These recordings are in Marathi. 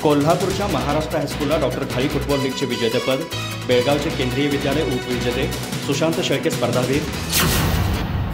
कोल्हापूरच्या महाराष्ट्र हायस्कूलला डॉक्टर घाळी फुटबॉल लीगचे विजेतेपद, बेळगावचे केंद्रीय विद्यालय उपविजेते सुशांत शेळके स्पर्धावीर।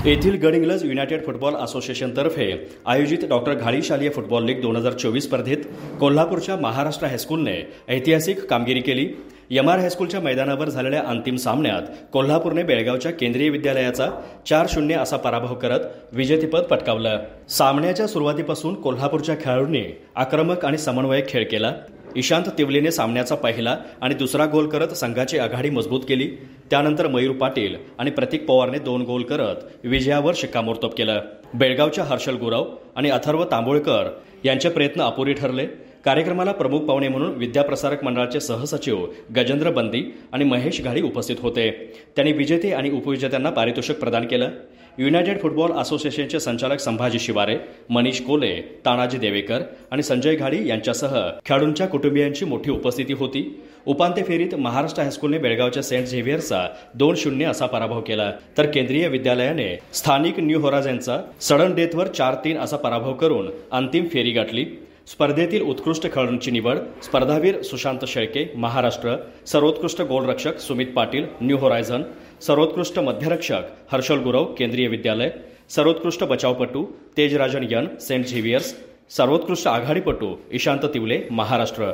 येथील गडिंग्लज युनायटेड फुटबॉल असोसिएशनतर्फे आयोजित डॉक्टर घाळी शालेय फुटबॉल लीग 2024 स्पर्धेत कोल्हापूरच्या महाराष्ट्र हायस्कूलने ऐतिहासिक कामगिरी केली। एमआर हायस्कूलच्या मैदानावर झालेल्या अंतिम सामन्यात कोल्हापूरने बेळगावच्या केंद्रीय विद्यालयाचा 4-0 असा पराभव करत विजेतेपद पटकावलं। सामन्याच्या सुरुवातीपासून कोल्हापूरच्या खेळाडूंनी आक्रमक आणि समन्वयक खेळ केला। ईशांत तिवलेने सामन्याचा पहिला आणि दुसरा गोल करत संघाची आघाडी मजबूत केली। त्यानंतर मयूर पाटील आणि प्रतीक पवारने 2 गोल करत विजयावर शिक्कामोर्तब केलं। बेळगावच्या हर्षल गुरव आणि अथर्व तांबोळकर यांचे प्रयत्न अपुरी ठरले। कार्यक्रमाला प्रमुख पाहुणे म्हणून विद्याप्रसारक मंडळाचे सहसचिव गजेंद्र बंदी आणि महेश घाळी उपस्थित होते। त्यांनी विजेते आणि उपविजेत्यांना पारितोषिक प्रदान केलं। युनायटेड फुटबॉल असोसिएशनचे संचालक संभाजी शिवारे, मनीष कोले, तानाजी देवेकर आणि संजय घाळी यांच्यासह खेळाडूंच्या कुटुंबियांची मोठी उपस्थिती होती। उपांत्य फेरीत महाराष्ट्र हायस्कूलने बेळगावच्या सेंट झेव्हियर्सचा 2-0 असा पराभव केला, तर केंद्रीय विद्यालयाने स्थानिक न्यू होरायझनचा सडन डेथवर 4-3 असा पराभव करून अंतिम फेरी गाठली। स्पर्धेतील उत्कृष्ट खेळाडूंची निवड स्पर्धावीर सुशांत शेळके महाराष्ट्र, सर्वोत्कृष्ट गोलरक्षक सुमित पाटील न्यू होरायझन, सर्वोत्कृष्ट मध्यरक्षक हर्षल गुरव केंद्रीय विद्यालय, सर्वोत्कृष्ट बचावपटू तेजराजन यन सेंट झेव्हियर्स, सर्वोत्कृष्ट आघाडीपटू ईशांत तिवले महाराष्ट्र।